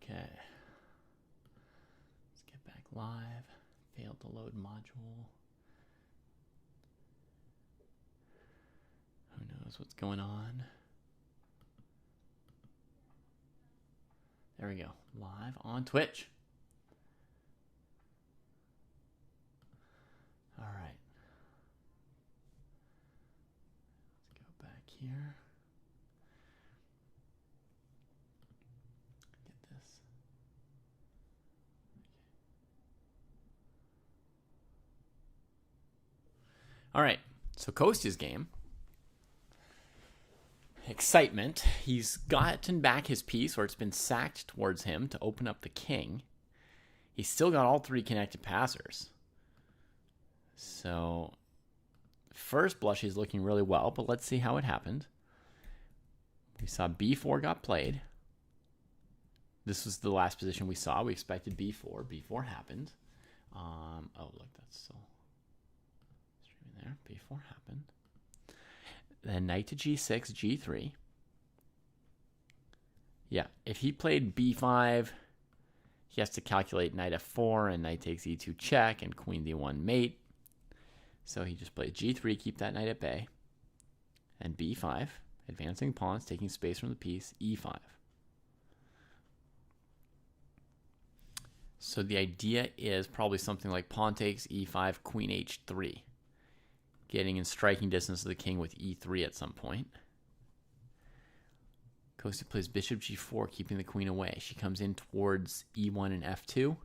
Okay. Let's get back live. Failed to load module. Who knows what's going on? There we go. Live on Twitch. All right. Let's go back here. Get this. All right. So Kostya's game. Excitement. He's gotten back his piece where it's been sacked towards him to open up the king. He's still got all three connected passers. So, first blush he's looking really well, but let's see how it happened. We saw b4 got played. This was the last position we saw. We expected b4. b4 happened. Oh, look, that's still streaming there. b4 happened. Then knight to g6, g3. Yeah, if he played b5, he has to calculate knight f4 and knight takes e2 check and queen d1 mate. So he just played g3, keep that knight at bay. And b5, advancing pawns, taking space from the piece, e5. So the idea is probably something like pawn takes e5, queen h3. Getting in striking distance of the king with e3 at some point. Kostya plays bishop g4, keeping the queen away. She comes in towards e1 and f2.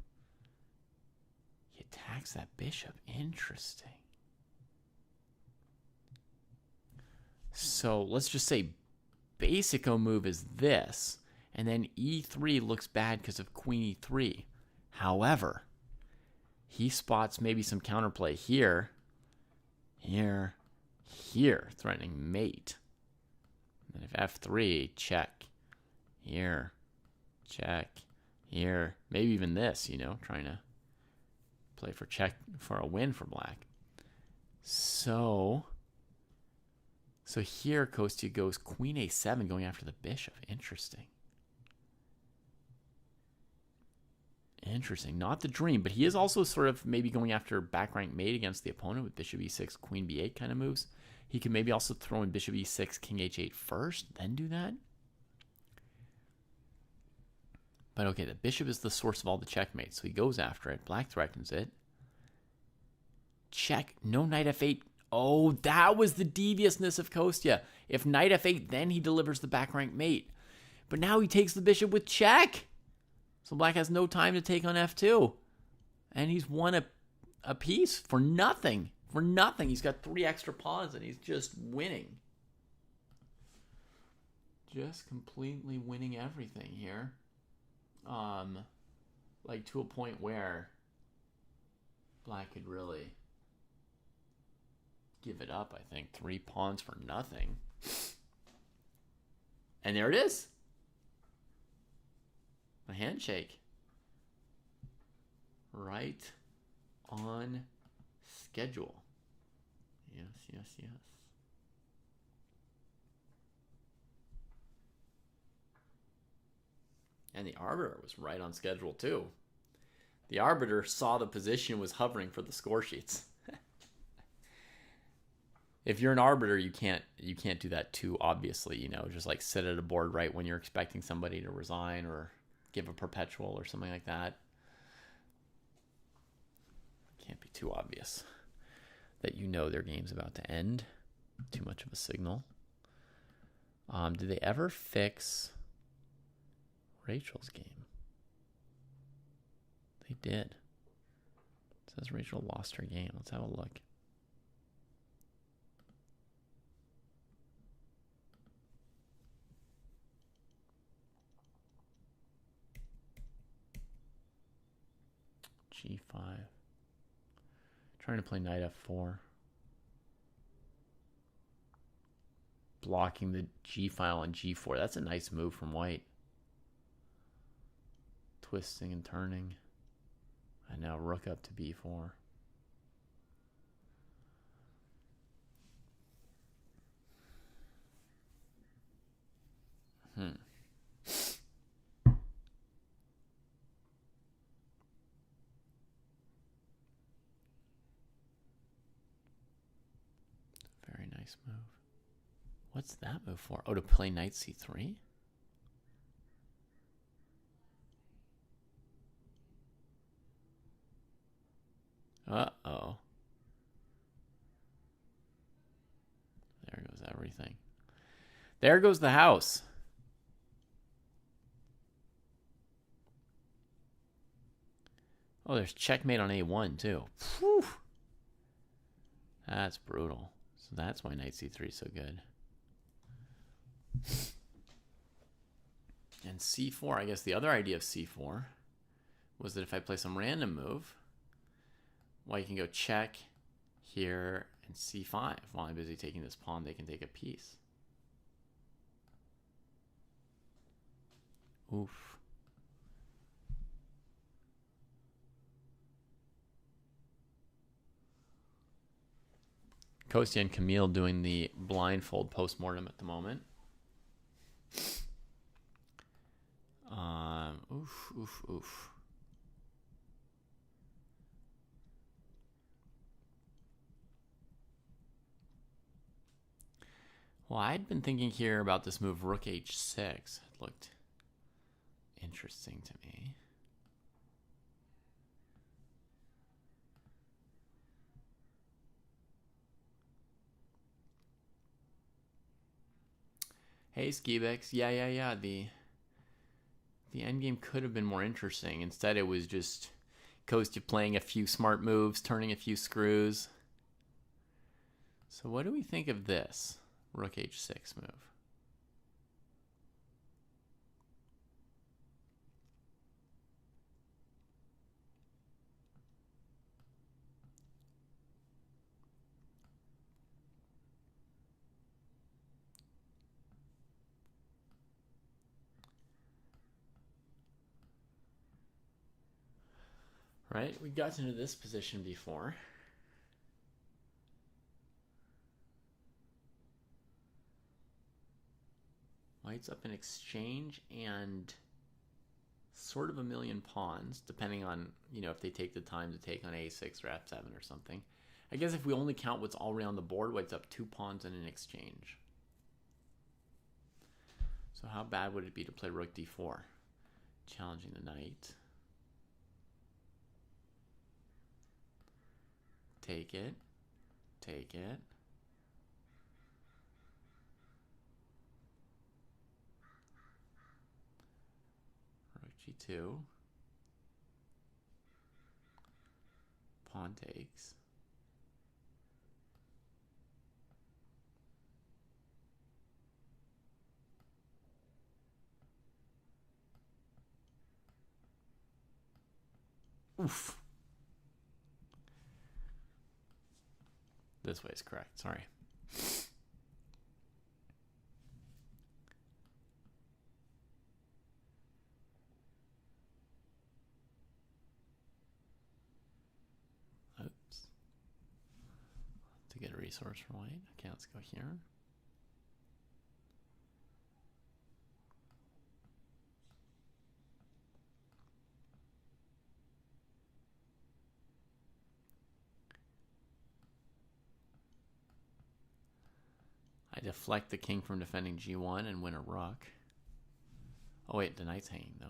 He attacks that bishop. Interesting. So let's just say basic-o move is this, and then e3 looks bad because of queen e3. However, he spots maybe some counterplay here, here, here, threatening mate. And if f3, check, here, check, here, maybe even this, you know, trying to play for check for a win for black. So here Kostya goes queen a7, going after the bishop. Interesting. Interesting. Not the dream, but he is also sort of maybe going after back rank mate against the opponent with bishop e6, queen b8 kind of moves. He could maybe also throw in bishop e6, king h8 first, then do that. But okay, the bishop is the source of all the checkmates, so he goes after it. Black threatens it. Check. No knight f8. Oh, that was the deviousness of Kostya. If knight f8, then he delivers the back rank mate. But now he takes the bishop with check. So black has no time to take on f2. And he's won a piece for nothing. For nothing. He's got 3 extra pawns and he's just winning. Just completely winning everything here. Like to a point where black could really give it up, I think. 3 pawns for nothing. And there it is. A handshake. Right on schedule. Yes, yes, yes. And the arbiter was right on schedule too. The arbiter saw the position was hovering for the score sheets. If you're an arbiter, you can't do that too obviously, you know, just like sit at a board right when you're expecting somebody to resign or give a perpetual or something like that. Can't be too obvious that you know their game's about to end. Too much of a signal. Did they ever fix Rachel's game? They did. It says Rachel lost her game. Let's have a look. G5. Trying to play knight f4. Blocking the G file on G4. That's a nice move from white. Twisting and turning. And now rook up to b4. Nice move. What's that move for? Oh, to play knight c3? Uh-oh. There goes everything. There goes the house. Oh, there's checkmate on a1 too. Whew. That's brutal. So that's why knight c3 is so good. And c4, I guess the other idea of c4 was that if I play some random move, well, you can go check here and c5. While I'm busy taking this pawn, they can take a piece. Oof. Kostya and Camille doing the blindfold postmortem at the moment. Oof. Well, I'd been thinking here about this move, rook h6. It looked interesting to me. Hey, Skibex. Yeah. The endgame could have been more interesting. Instead, it was just Kostya playing a few smart moves, turning a few screws. So what do we think of this rook h6 move? Right, we got into this position before. White's up in exchange and sort of a million pawns, depending on, if they take the time to take on a6 or f7 or something. I guess if we only count what's all around the board, White's up 2 pawns in an exchange. So how bad would it be to play rook d4? Challenging the knight. Take it. Rook g2. Pawn takes. Oof. This way is correct. Sorry. Oops. To get a resource for white. Okay, let's go here. I deflect the king from defending g1 and win a rook. Oh wait, the knight's hanging though.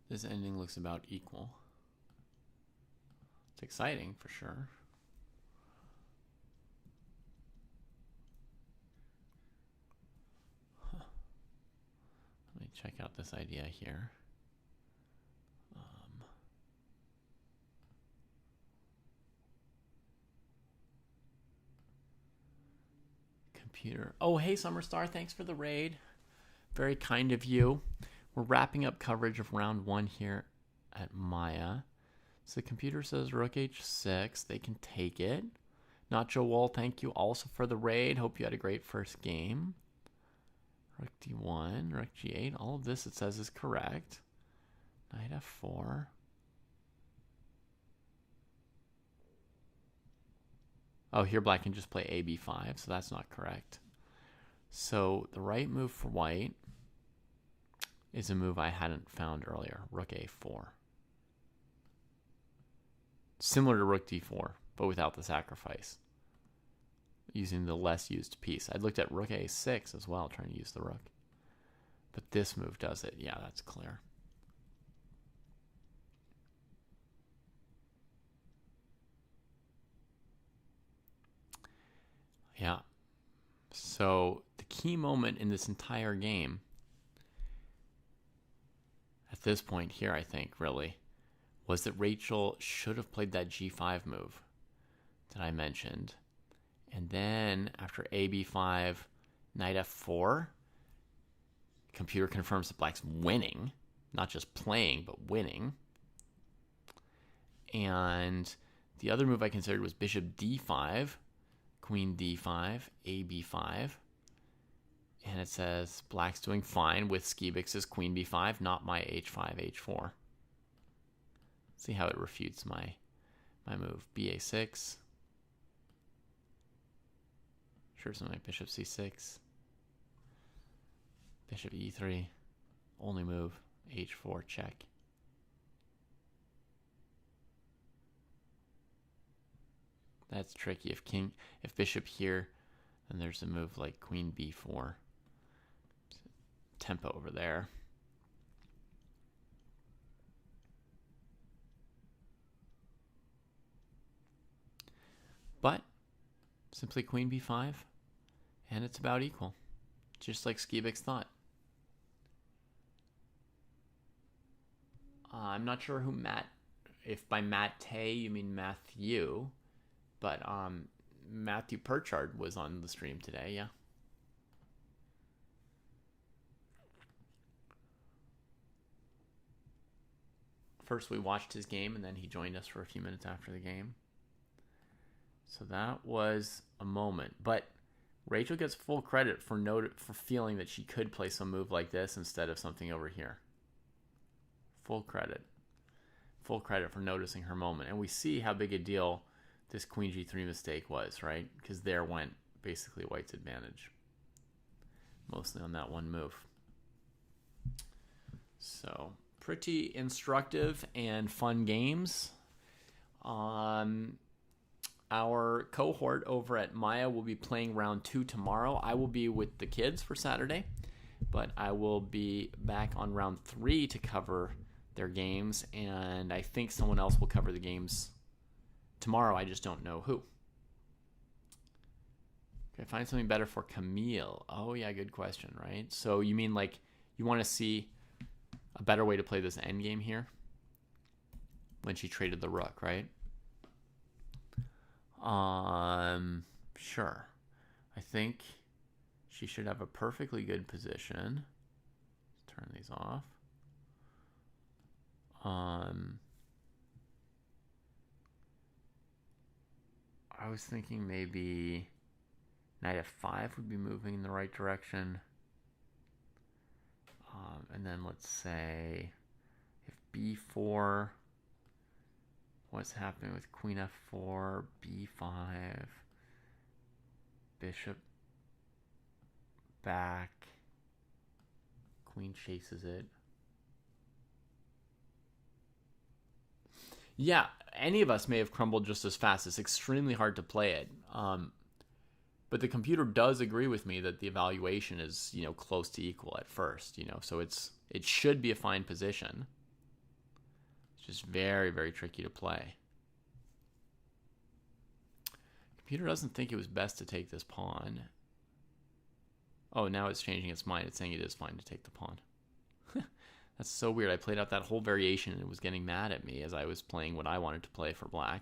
This ending looks about equal. It's exciting for sure. Let me check out this idea here. Computer. Oh, hey, Summerstar. Thanks for the raid. Very kind of you. We're wrapping up coverage of round 1 here at Maia. So the computer says rook h6. They can take it. Nacho Wall, thank you also for the raid. Hope you had a great first game. Rook d1, rook g8. All of this it says is correct. Knight f4. Oh, here black can just play a b5, so that's not correct. So the right move for white is a move I hadn't found earlier. Rook a4. Similar to rook d4, but without the sacrifice. Using the less used piece. I looked at rook a6 as well, trying to use the rook. But this move does it. Yeah, that's clear. Yeah. So the key moment in this entire game, at this point here, I think, really, was that Rachel should have played that g5 move that I mentioned. And then after a b5, knight f4, computer confirms that black's winning, not just playing, but winning. And the other move I considered was bishop d5, queen d5, a b5. And it says black's doing fine with Skibix's queen b5, not my h5, h4. See how it refutes my move. ba6. Sure, something like bishop c6. Bishop e3. Only move. h4 check. That's tricky. If bishop here, then there's a move like queen b4. Tempo over there. But simply queen b5, and it's about equal, just like Skibix thought. I'm not sure who if by Matt you mean Matthew, but Matthew Perchard was on the stream today, yeah. First we watched his game, and then he joined us for a few minutes after the game. So that was a moment. But Rachel gets full credit for feeling that she could play some move like this instead of something over here. Full credit. Full credit for noticing her moment. And we see how big a deal this queen g3 mistake was, right? Because there went basically white's advantage. Mostly on that one move. So, pretty instructive and fun games. Our cohort over at Maia will be playing round 2 tomorrow. I will be with the kids for Saturday, but I will be back on round 3 to cover their games, and I think someone else will cover the games tomorrow. I just don't know who. Can I find something better for Camille? Oh, yeah, good question, right? So you mean like you want to see a better way to play this endgame here? When she traded the rook, right? Sure. I think she should have a perfectly good position. Let's turn these off. I was thinking maybe knight f5 would be moving in the right direction. And then let's say if b4, what's happening with queen f4, b5, bishop back, queen chases it. Yeah, any of us may have crumbled just as fast. It's extremely hard to play it. But the computer does agree with me that the evaluation is, close to equal at first, so it should be a fine position. It's just very, very tricky to play. Computer doesn't think it was best to take this pawn. Oh, now it's changing its mind. It's saying it is fine to take the pawn. That's so weird. I played out that whole variation and it was getting mad at me as I was playing what I wanted to play for black.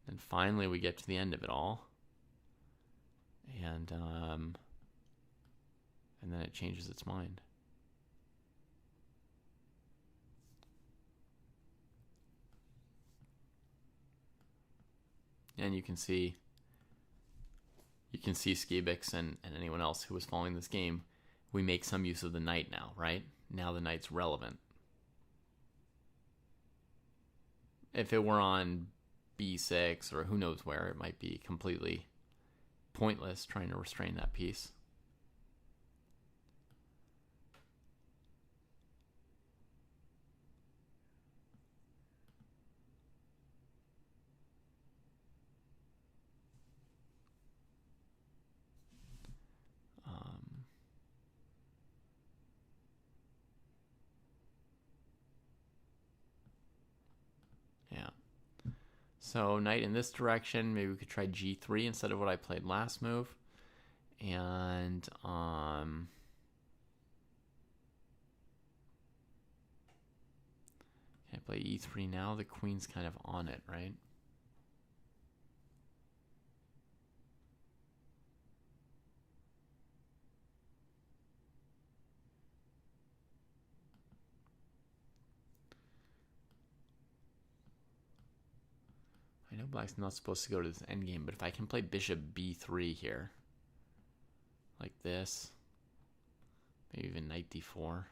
And finally we get to the end of it all. And then it changes its mind. And you can see you can see Skibix and anyone else who was following this game, we make some use of the knight now, right? Now the knight's relevant. If it were on b6 or who knows where, it might be completely pointless trying to restrain that piece. Yeah. So knight in this direction. Maybe we could try g3 instead of what I played last move. And can I play e3 now? The queen's kind of on it, right? I know black's not supposed to go to this endgame, but if I can play bishop b3 here, like this, maybe even knight d4.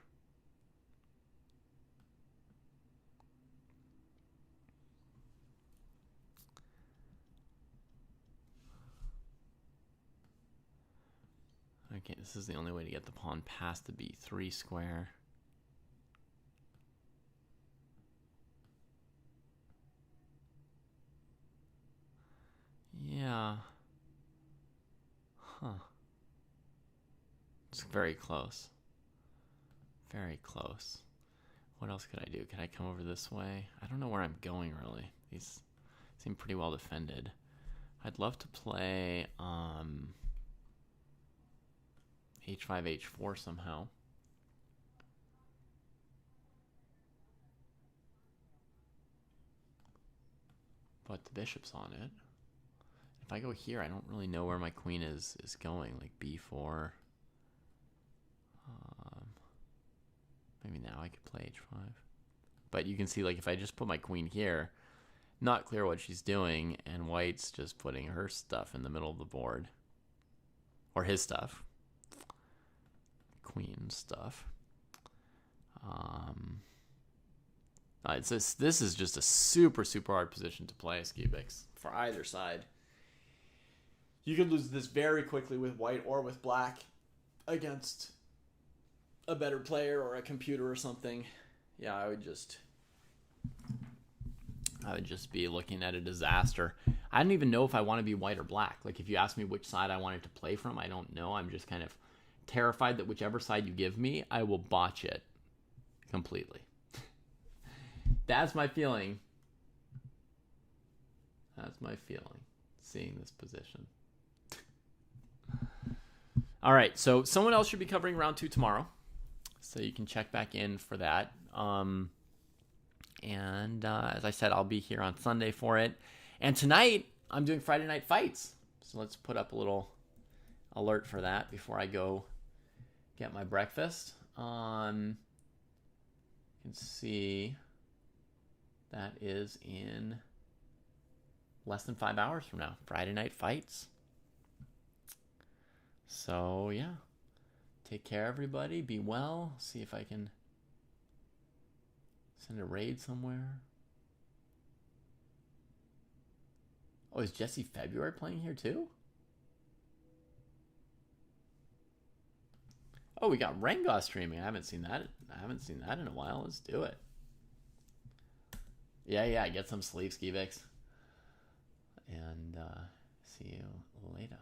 Okay, this is the only way to get the pawn past the b3 square. Yeah. Huh. It's very close. Very close. What else could I do? Could I come over this way? I don't know where I'm going, really. These seem pretty well defended. I'd love to play h5, h4 somehow. But the bishop's on it. If I go here, I don't really know where my queen is going. Like b4. Maybe now I could play h5. But you can see, like, if I just put my queen here, not clear what she's doing, and white's just putting her stuff in the middle of the board. Or his stuff. Queen stuff. This is just a super, super hard position to play, Skibix, for either side. You could lose this very quickly with white or with black against a better player or a computer or something. Yeah, I would just be looking at a disaster. I don't even know if I want to be white or black. Like, if you ask me which side I wanted to play from, I don't know. I'm just kind of terrified that whichever side you give me, I will botch it completely. That's my feeling. That's my feeling, seeing this position. All right, so someone else should be covering round 2 tomorrow, so you can check back in for that. As I said, I'll be here on Sunday for it. And tonight, I'm doing Friday Night Fights. So let's put up a little alert for that before I go get my breakfast. You can see that is in less than 5 hours from now. Friday Night Fights. So, yeah. Take care, everybody. Be well. See if I can send a raid somewhere. Oh, is Jesse February playing here too? Oh, we got Renga streaming. I haven't seen that. In a while. Let's do it. Yeah. Get some sleep, Skibix. And see you later.